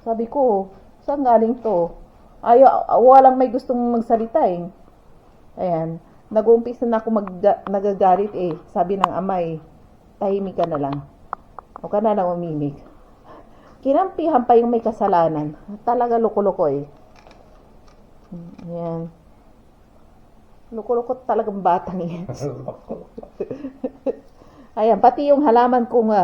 Sabi ko, saan galing to? Walang may gustong magsalita eh. Ayan. Nag-uumpisa na ako nagagalit eh. Sabi ng ama eh, tahimik ka na lang. O ka na lang umimik. Kinampihan pa yung may kasalanan. Talaga loko-loko eh. Ayan. Loko-loko talagang batang yan. Ayan, pati yung halaman kong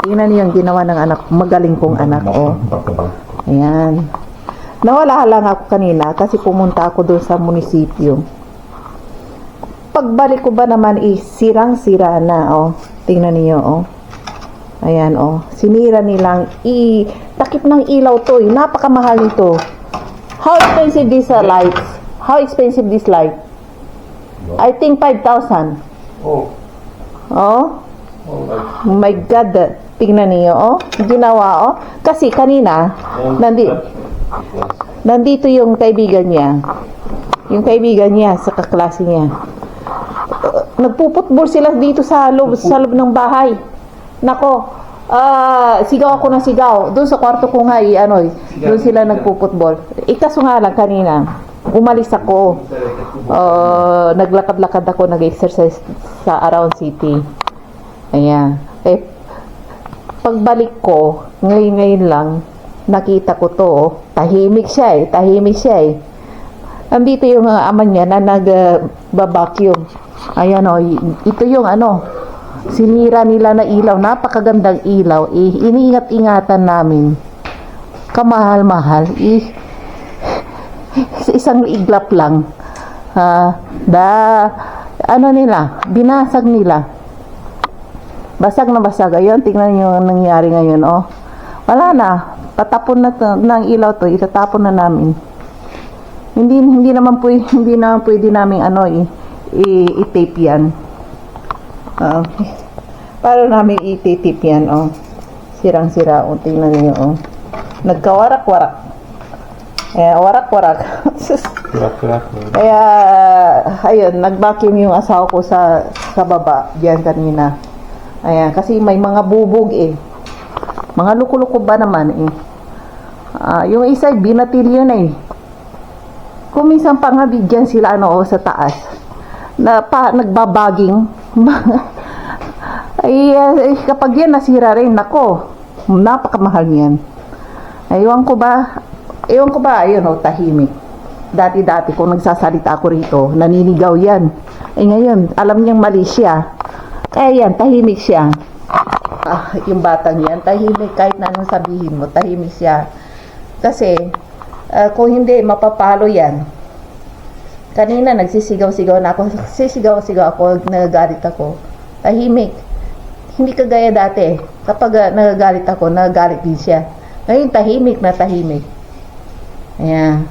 tingnan niyo yung ginawa ng anak, magaling kong anak, oh. Ayan. Nawala lang ako kanina kasi pumunta ako doon sa munisipyo. Pagbalik ko ba naman sirang-sira na, oh. Tingnan niyo, oh. Ayan, oh. Sinira nilang takip ng ilaw to, eh. Napakamahal nito. How expensive this light? How expensive this light? I think 5,000. Oh. Oh? Oh my God. Tingnan niyo, oh. Ginawa, oh. Kasi kanina, nandito yung kaibigan niya. Yung kaibigan niya sa kaklase niya. Nagpuputbol sila dito sa loob ng bahay. Nako, sigaw ako ng sigaw. Doon sa kwarto ko nga, doon sila nagpuputbol. Ikaso nga lang kanina, umalis ako. Naglakad-lakad ako, nag-exercise sa around city. Ayan. Pagbalik ko, ngayon lang, nakita ko to, oh. Tahimik siya eh. Andito yung ama niya na nag-vacuum. Ayan, oh. Ito yung sinira nila na ilaw. Napakagandang ilaw. Iniingat-ingatan namin. Kamahal-mahal. Isang iglap lang. Binasag nila. Basag na basag. Ayun, tingnan nyo yung nangyari ngayon, oh. Wala na. Patapon na ng ilaw to. Itatapon na namin. Hindi naman pwede namin i-tape yan. Para namin i-tape yan, oh. Sirang-sira, oh. Tingnan nyo, oh. Nagkawarak-warak. Warak-warak. Kaya, ayun, nag-vacuum yung asawa ko sa baba. Diyan kanina. Ayan, kasi may mga bubog eh. Mga luko-luko ba naman eh. Yung isa binatil yun eh. Kung minsan pa nga dyan sila sa taas. Nagbabaging. Kapag yan nasira rin, nako. Napakamahal yan. Ewan ko ba, ayun tahimik. Dati-dati kung nagsasalita ako rito, naninigaw yan. Ngayon, alam niyang mali siya. Kaya yan, tahimik siya. Yung batang yan, tahimik. Kahit na anong sabihin mo, tahimik siya. Kasi, kung hindi, mapapalo yan. Kanina, nagsisigaw-sigaw na ako. Sisigaw-sigaw ako, nagagalit ako. Tahimik. Hindi kagaya dati. Kapag nagagalit ako, nagagalit din siya. Ngayon, tahimik na tahimik. Ayan.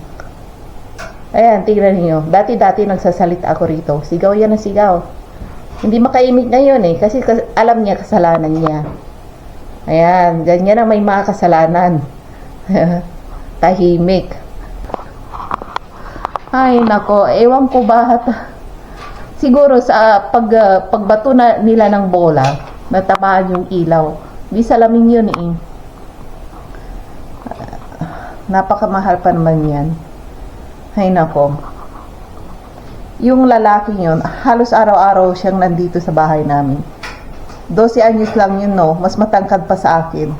Ayan, tingnan niyo. Dati-dati nagsasalita ako rito. Sigaw yan na sigaw. Hindi makaimik ngayon eh, kasi alam niya kasalanan niya. Ayan, ganyan ang may mga kasalanan. Tahimik. Ay, nako, ewan ko ba. Siguro sa pagbato nila ng bola, natamaan yung ilaw. Di salamin yun eh. Napakamahal pa naman yan. Ay, nako. Yung lalaki yun, halos araw-araw siyang nandito sa bahay namin. 12 anyos lang yun, no? Mas matangkad pa sa akin.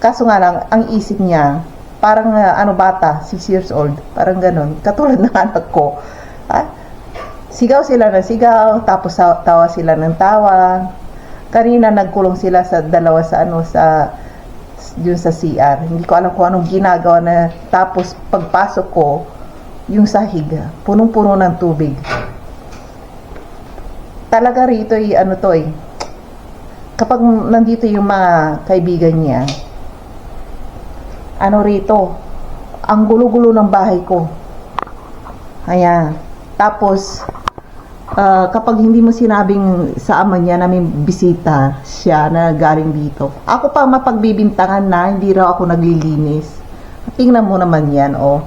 Kaso nga lang, ang isip niya, parang bata, 6 years old. Parang ganun. Katulad ng anak ko. Sigaw sila ng sigaw, tapos tawa sila ng tawa. Kanina nagkulong sila sa dalawa yun sa CR. Hindi ko alam kung anong ginagawa na, tapos pagpasok ko, yung sahig, punong-puno ng tubig. Talaga rito kapag nandito yung mga kaibigan niya, rito, ang gulo-gulo ng bahay ko. Ayan. Tapos, kapag hindi mo sinabing sa ama niya na may bisita siya na galing dito, ako pa mapagbibintangan na hindi raw ako naglilinis. Tingnan mo naman yan, oh.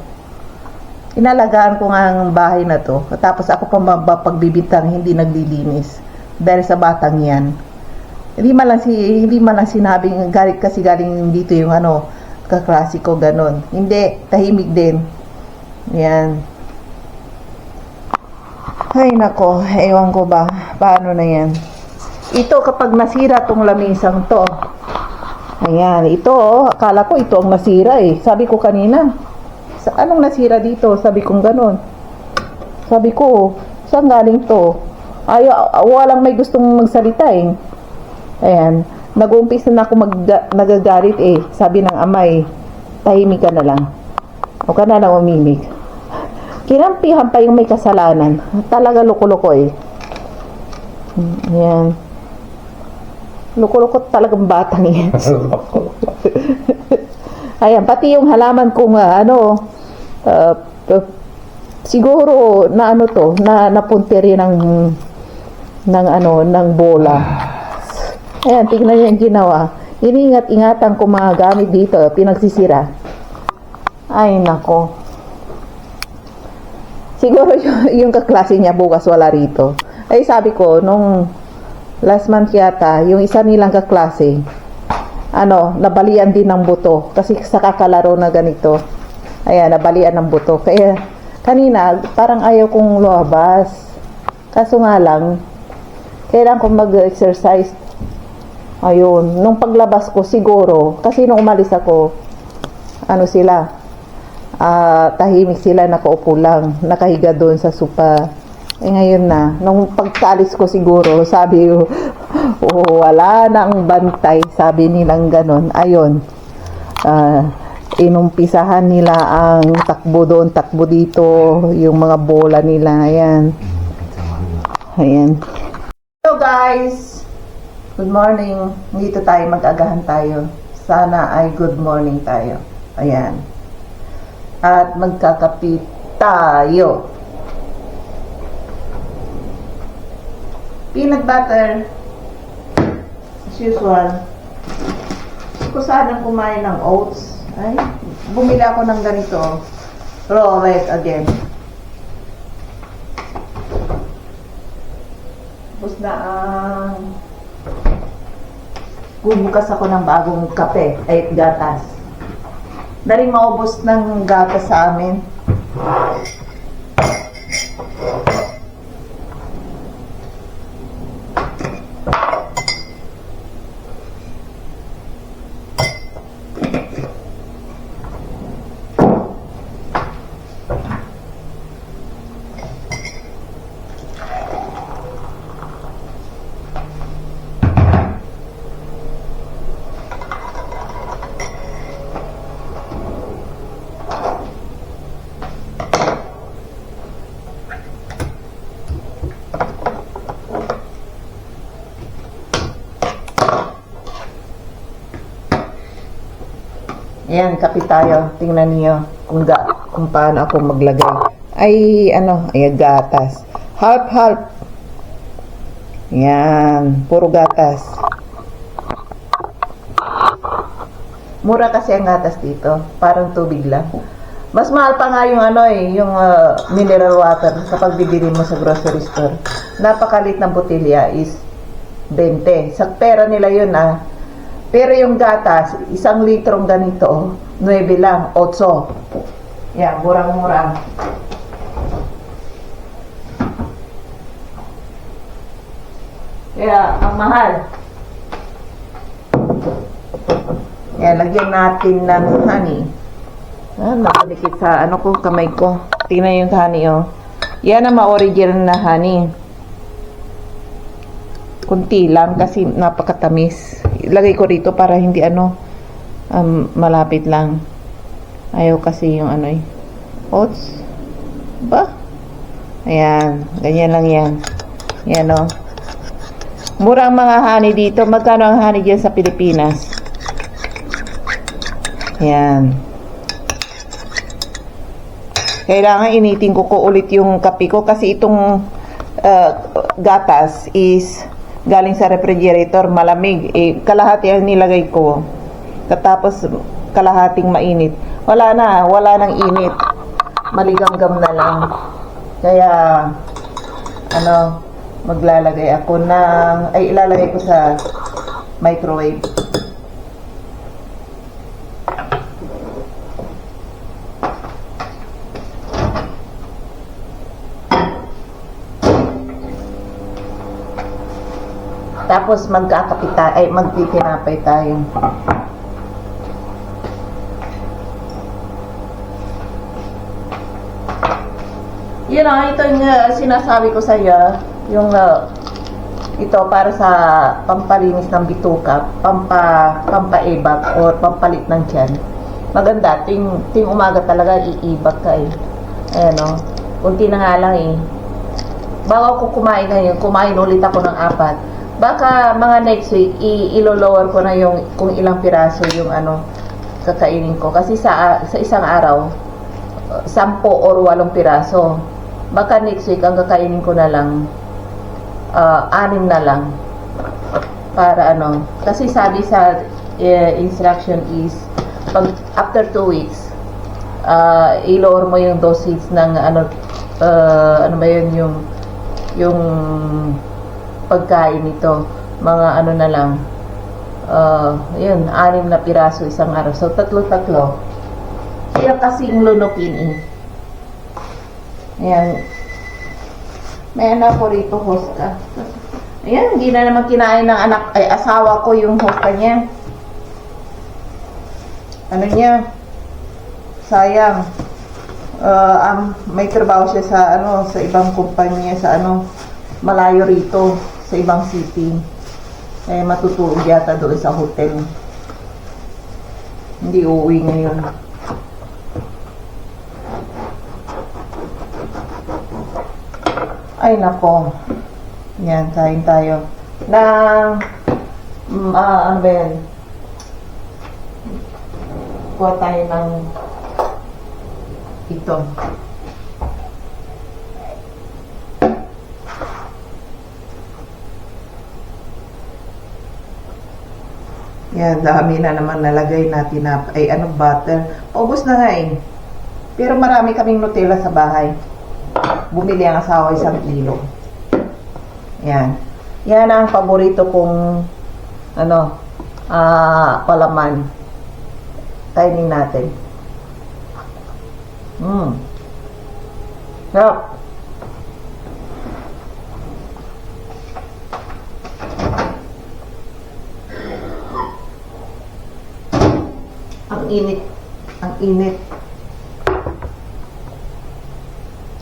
Inalagaan ko nga ang bahay na to. Tapos ako pa pagbibitang hindi naglilinis dahil sa batang yan. Hindi man lang sinabing galing dito yung ano, kaklasiko ganon. Hindi, tahimik din. Yan. Ay nako, ewan ko ba paano na yan. Ito kapag nasira tong lamisang to. Ayan, ito akala ko ito ang nasira eh. Sabi ko kanina, anong nasira dito? Sabi kong ganon. Sabi ko, saan galing to? Walang may gustong magsalita eh. Ayan, nag-uumpisa na ako nagagalit eh. Sabi ng amay, tahimik ka na lang. O ka na lang umimik. Kinampihan pa yung may kasalanan. Talaga loko-loko eh. Ayan. Loko-loko talagang batang yan. Ayan, pati yung halaman kong siguro na ano to, na napuntiri ng bola. Ayan, tignan niyo yung ginawa. Iningat-ingatan ko mga gamit dito, pinagsisira. Ay, nako. Siguro yung kaklase niya bukas wala rito. Ay, sabi ko, nung last month yata, yung isa nilang kaklase, nabalian din ng buto. Kasi sa kakalaro na ganito, ayan, nabalian ng buto. Kaya, kanina, parang ayaw kong lumabas. Kaso nga lang, kailangan kong mag-exercise. Ayun, nung paglabas ko siguro, kasi nung umalis ako, tahimik sila, nakaupo lang, nakahiga doon sa sopa. Ngayon na, nung pagkalis ko siguro, sabi ko, wala nang bantay, sabi nilang ganon. Ayun, inumpisahan nila ang takbo doon, takbo dito, yung mga bola nila, ayan. Ayan. Hello guys! Good morning. Dito tayo, mag-agahan tayo. Sana ay good morning tayo. Ayan. At magkakape tayo. Peanut butter. As usual. Kung saan kumain ng oats. Ay, bumili ako ng ganito. Raw egg again. Tapos na ang bubukas ako ng bagong kape ay gatas. Dali maubos ng gatas sa amin. Ayan, kape tayo. Tingnan niyo kung paano ako maglagay. Ay, gatas. Half. Ayan, puro gatas. Mura kasi ang gatas dito. Parang tubig lang. Mas mahal pa nga yung yung mineral water kapag bibili mo sa grocery store. Napakalit ng botelya is 20. Sa pera nila yun Pero yung gatas, 1 litrong ganito, 9 lang, 8. Yan, murang-murang. Kaya, ang mahal. Yan, lagyan natin ng honey. Nakalikit sa kamay ko. Tingnan yung honey, oh. Yan ang ma-original na honey. Kunti lang kasi napakatamis. Ilagay ko rito para hindi malapit lang. Ayaw kasi yung oats. Ba? Ayan, ganyan lang yan. Yan Mura ang mga honey dito. Magkano ang honey dyan sa Pilipinas? Ayan. Kailangan initin ko ulit yung kape ko kasi itong gatas is galing sa refrigerator, malamig. Kalahati ang nilagay ko. Katapos kalahating mainit. Wala nang init. maligamgam na lang. Kaya, maglalagay ako ilalagay ko sa microwave. Tapos magtitinapay tayo. Yun ito yung sinasabi ko sa iyo, yung ito para sa pampalinis ng bituka, pampaibag or pampalit ng tiyan. Maganda, ting umaga talaga iibag ka eh. Ayan kunti na nga lang eh. Bago ako kumain ngayon, kumain ulit ako ng 4. Baka mga next week, ilo-lower ko na yung kung ilang piraso yung kakainin ko. Kasi sa isang araw, 10 or 8 piraso. Baka next week, ang kakainin ko na lang, 6 na lang. Para kasi sabi sa instruction is, after 2 weeks, i-lower mo yung dosage ng yung pagkain nito. Mga na lang, yun, 6 na piraso isang araw. So, 3. Kaya kasing lunukin eh. Ayan. May anak ko rito, hosta. Ayan, hindi na naman kinain ng asawa ko yung hosta niya. Sayang. May trabaho siya sa ibang kumpanya, sa malayo rito, sa ibang city. Kaya matutulog yata doon sa hotel. Hindi uuwi ngayon. Ay nako. Yan, kain tayo. Ano ba yan? Kuha tayo ng ito. Yan, dami na naman nalagay natin butter. Paubos na nga eh. Pero marami kaming Nutella sa bahay. Bumili ang asawa 1 kilo. Yan. Yan ang paborito kong palaman. Kainin natin. Sarap. Ang init. Ang init.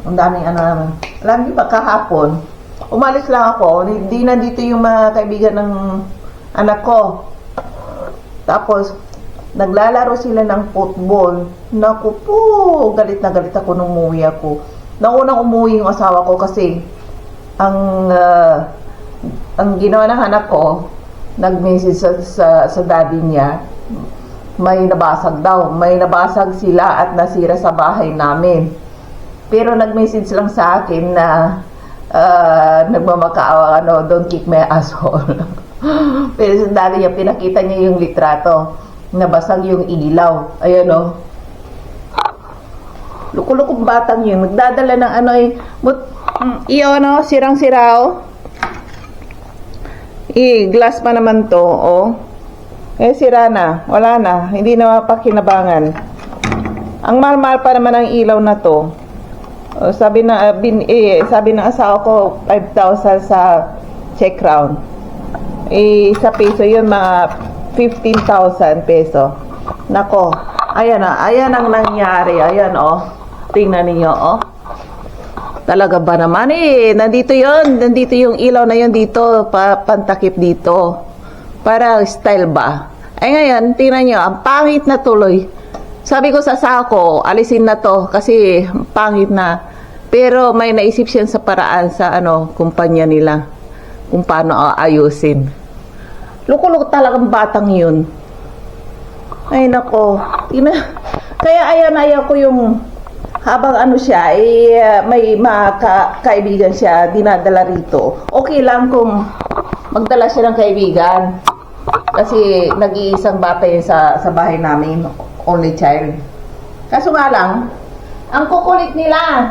Ang daming naman. Alam niyo ba, kahapon, umalis lang ako, hindi nandito yung mga kaibigan ng anak ko. Tapos, naglalaro sila ng football. Naku po, galit na galit ako nung umuwi ako. Naunang umuwi yung asawa ko kasi ang ginawa ng anak ko, nag-message sa daddy niya, may nabasag daw. May nabasag sila at nasira sa bahay namin. Pero nag-message lang sa akin na nagmamakaawa, don't kick my asshole. Pero sa dati niya, pinakita niya yung litrato. Nabasag yung ilaw. Ayan Lukulukong batang yun. Magdadala ng sirang-sira glass pa naman to, sira na. Wala na. Hindi na mapakinabangan. Ang mahal-mahal pa naman ang ilaw na to. Sabi ng asawa ko 5,000 sa check round. Sa peso yun mga 15,000 peso. Nako, ayan ang nangyari. Ayan tingnan niyo Talaga ba naman nandito yung ilaw na yun dito, pantakip dito. Para style ba? Ngayon, tingnan niyo, ang pangit na tuloy. Sabi ko sa sako, alisin na to kasi pangit na. Pero may naisip siya sa paraan sa kumpanya nila kung paano ayusin. Lukulok talagang batang yun. Ay nako. Kaya ayaw ko yung habang siya, may mga kaibigan siya dinadala rito. Okay lang kung magdala siya ng kaibigan. Kasi nag-iisang bata yun sa bahay namin. Only child. Kaso nga lang, Ang kukulit nila.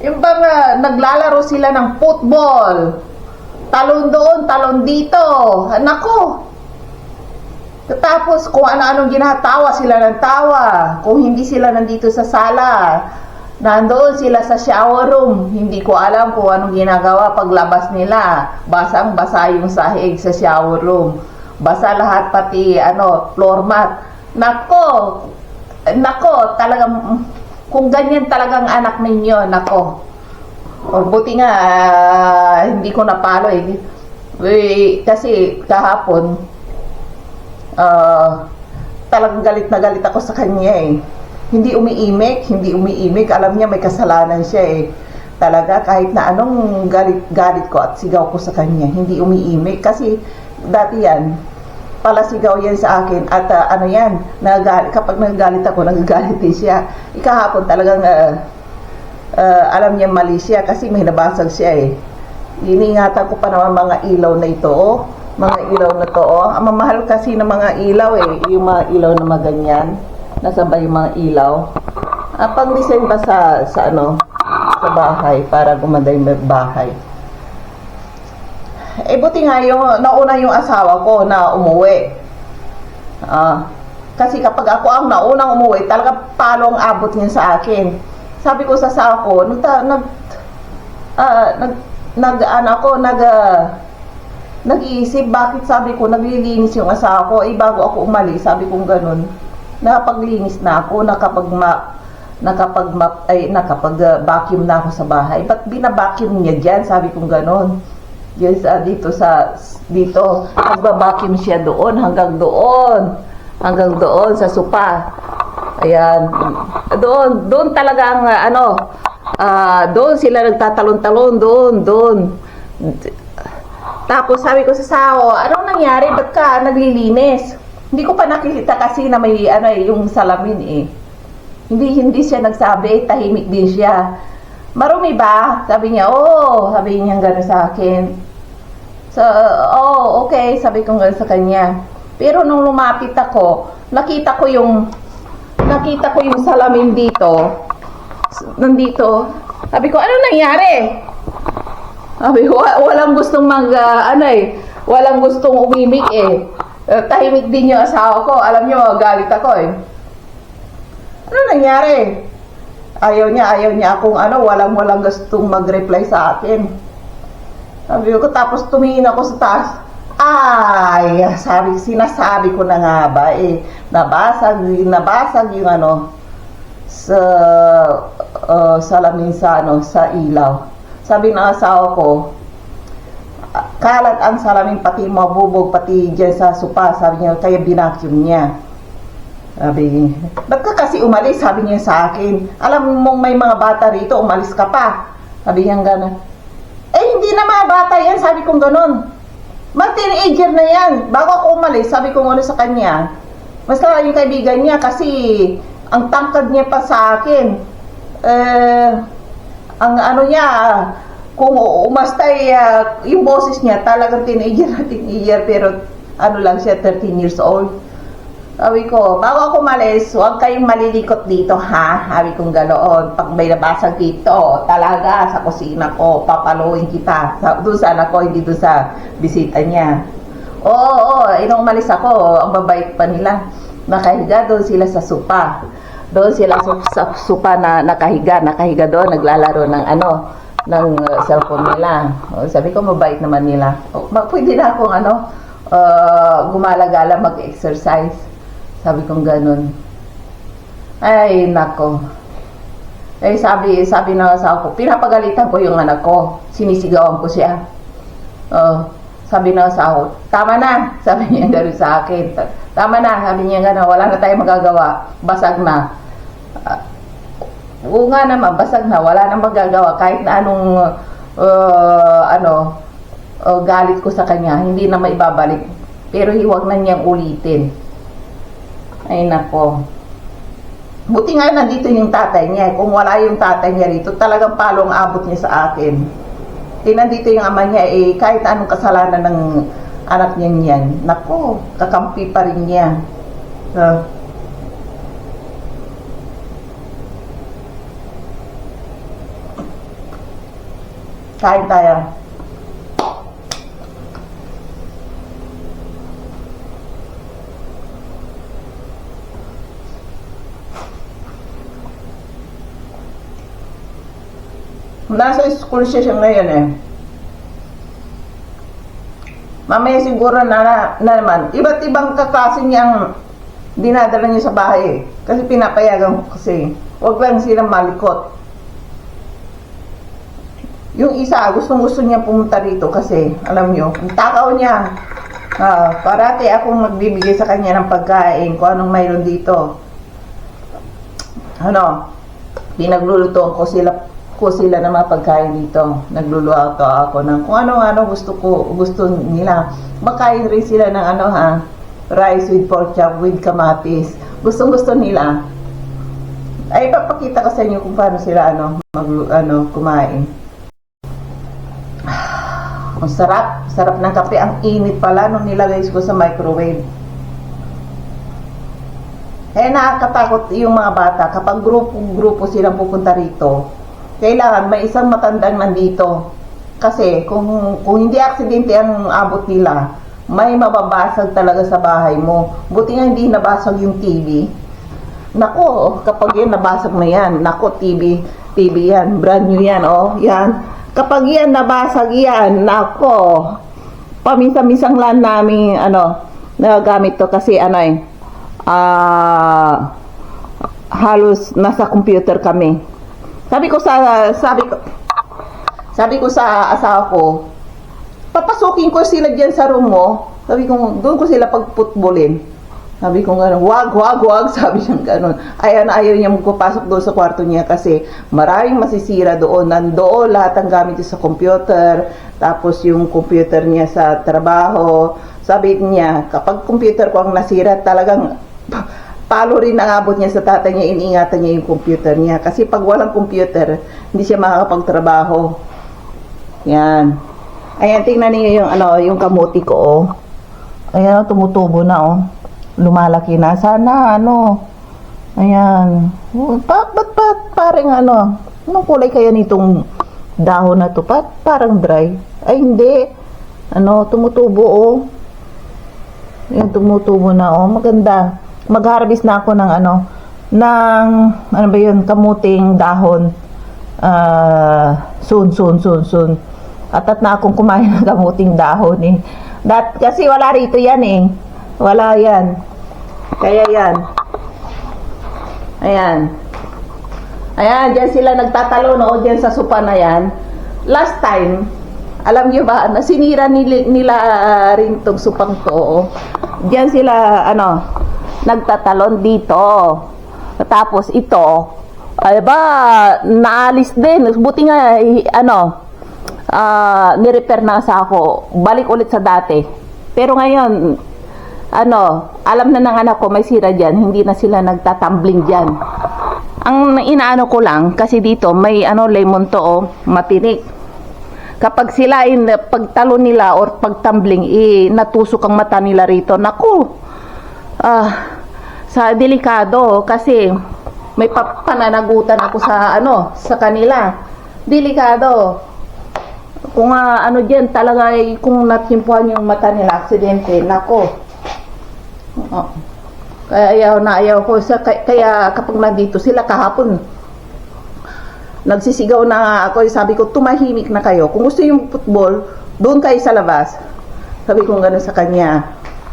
Yung bang naglalaro sila ng football. Talon doon, talon dito. Nako. Tapos kung ano-anong ginatawa sila ng tawa. Kung hindi sila nandito sa sala, nandoon sila sa shower room. Hindi ko alam kung anong ginagawa paglabas nila. Basang-basa yung sahig sa shower room. Basa lahat pati floor mat. Nako, talagang kung ganyan talagang anak ninyo, nako. O buti nga hindi ko napalo kasi kahapon talagang galit na galit ako sa kanya Hindi umiimik, alam niya may kasalanan siya Talaga kahit na anong galit ko at sigaw ko sa kanya, hindi umiimik kasi dati yan palasigaw yan sa akin at kapag nagagalit ako, nagagalit din siya. Ikahapon talagang alam niya mali siya kasi may nabasag siya Iniingatan ko pa naman mga ilaw na ito mga ilaw na to Ang mamahal kasi ng mga ilaw yung mga ilaw na maganyan. Nasaan ba yung mga ilaw? Pang-design ba sa bahay para gumanda yung bahay. Buti nga nauna yung asawa ko na umuwi. Kasi kapag ako ang naunang umuwi, talaga palo ang abot niya sa akin. Sabi ko sa asawa ko, nag-iisip, bakit sabi ko, naglilinis yung asawa ko, bago ako umalis, sabi kong ganun. Nakapaglinis na ako, nakapag-vacuum na ako sa bahay. Ba't binabacuum niya dyan? Sabi kong ganun. Yes, dito nagba-vacuum siya doon hanggang doon sa sopa. Ayan, doon talaga ang doon sila nagtatalon-talon doon. Tapos sabi ko sa Sao, anong nangyari? Ba't ka naglilinis? Hindi ko pa nakikita kasi na may yung salamin Hindi siya nagsabi, tahimik din siya. Marumi ba? Sabi niya, sabi niya gano'n sa akin. So, okay, sabi ko gano'n sa kanya. Pero nung lumapit ako, nakita ko yung salamin dito. Nandito. Sabi ko, ano nangyari? Sabi ko, walang gustong walang gustong umimik tahimik din yung asawa ko. Alam niyo, galit ako Ano nangyari? Ayaw niya akong walang gustong mag-reply sa akin. Sabi ko, tapos tumingin ako sa taas. Sinasabi ko na nga ba nabasag yung sa salamin sa ilaw. Sabi ng asawa ko, kalat ang salamin, pati mabubog, pati dyan sa sopa. Sabi niya, kaya binacuum niya. Sabi, ba't ka kasi umalis? Sabi niya sa akin, alam mong may mga bata rito, umalis ka pa. Sabi niya gano'n. Hindi na mga bata yan, sabi kong gano'n. Mga teenager na yan. Bago ako umalis, sabi kong sa kanya. Basta yung kaibigan niya kasi ang tangkad niya pa sa akin. Ang niya, kung umastay, yung boses niya, talagang teenager, pero lang siya, 13 years old. Sabi ko, bago ako malis, huwag kayong malilikot dito, ha? Sabi kong ganoon. Pag may nabasag dito, talaga, sa kusina ko, papaluin kita. Doon sa anak ko, hindi doon sa bisita niya. Nung umalis ako, ang babait pa nila. Nakahiga doon sila sa sopa. Doon sila sa sopa na nakahiga doon, naglalaro ng cellphone nila. Sabi ko, mabait naman nila. Pwede na akong gumala-gala, mag-exercise. Sabi kong ganun. Ay, nako. Sabi na sa ako, pinapagalitan ko yung anak ko. Sinisigawan ko siya. Sabi na sa ako, tama na. Sabi niya gano'n sa akin. Tama na. Sabi niya gano'n, wala na tayong magagawa. Basag na. Oo nga naman, basag na. Wala na magagawa. Kahit na galit ko sa kanya, hindi na maibabalik. Pero huwag na niyang ulitin. Ay nako. Buti nga nandito yung tatay niya. Kung wala yung tatay niya rito, talagang palong abot niya sa akin. Nandito yung ama niya, kahit anong kasalanan ng anak niya niyan, nako, kakampi pa rin niya. Kain tayo. Nasa school siya ngayon eh. Mamaya siguro na naman. Iba't ibang kaklase niyang dinadala niya sa bahay eh. Kasi pinapayagan ko kasi. Huwag lang silang malikot. Yung isa, gusto niya pumunta rito kasi, alam niyo, ang takaw niya. Parati akong magbibigay sa kanya ng pagkain kung anong mayroon dito. Pinaglulutoan ko sila ng mga pagkain dito. Nagluluto ako ng kung ano-ano gusto nila. Makain rin sila ng rice with pork chop with kamatis. Gustong-gusto nila. Ay, papakita ko sa inyo kung paano sila kumain. Ang sarap ng kape. Ang init pala nung nilagay ko sa microwave. Nakakatakot yung mga bata kapag grupo silang pupunta rito. Kailangan may isang matandang nandito. Kasi kung hindi aksidente ang abot nila, may mababasag talaga sa bahay mo. Buti nga hindi nabasag yung TV. Nako, kapag yan nabasag na yan, nako, TV yan, brand new yan, yan. Kapag yan nabasag yan, nako, paminsan-minsang lang namin, nagagamit to kasi halos nasa computer kami. Sabi ko sa asawa ko, papasukin ko sila diyan sa room mo. Sabi ko, doon ko sila pagputbolin. Sabi ko gano'n, wag, sabi niya gano'n. Ayaw niya magpapasok doon sa kwarto niya kasi maraming masisira doon. Nandoon lahat ang gamit niya sa computer, tapos yung computer niya sa trabaho. Sabi niya, kapag computer ko ang nasira, talagang palo rin ang abot niya sa tatay niya, iniingatan niya yung computer niya. Kasi pag walang computer, hindi siya makakapagtrabaho. Yan. Ayan, tingnan niyo yung kamuti ko, Ayan, tumutubo na, Lumalaki na. Sana, Ayan. Ba't parang anong kulay kaya nitong dahon na to? Parang dry. Ay, hindi. Tumutubo, Ayan, tumutubo na, Maganda. Mag-harvest na ako ng kamuting dahon. Soon. At na akong kumain ng kamuting dahon eh. Kasi wala rito yan eh. Wala yan. Kaya yan. Ayan, dyan sila nagtatalo dyan sa sopa na yan. Last time, alam niyo ba, nasinira nila rin tong supang to. Dyan sila, nagtatalon dito. Tapos ito, ay ba, naalis din. Buti nga, nirepair na sa ako. Balik ulit sa dati. Pero ngayon, alam na ng anak ko, may sira dyan. Hindi na sila nagtatumbling dyan. Ang inaano ko lang, kasi dito, may lemon to, matinik. Kapag sila, pagtalo nila or pagtumbling, natusok ang mata nila rito. Naku! Sa delikado kasi may pananagutan ako sa kanila. Delikado. Kung diyan talaga kung natimpuhan yung mata nila, aksidente, nako. Kaya ayaw ko kaya kapag nandito sila kahapon, nagsisigaw na ako, sabi ko tumahimik na kayo. Kung gusto yung football, doon kayo sa labas. Sabi ko gano'n sa kanya.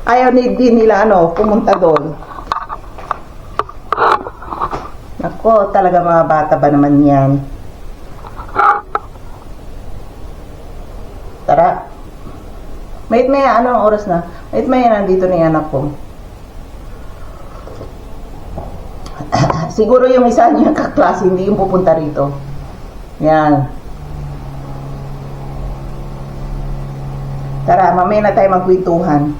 Ayaw din nila pumunta doon. Nako, talaga mga bata ba naman yan. Tara. May anong oras na? May nandito na yung anak ko. Siguro yung isa niyang kaklase, hindi yung pupunta rito. Yan. Tara, mamaya na tayo magkwentuhan.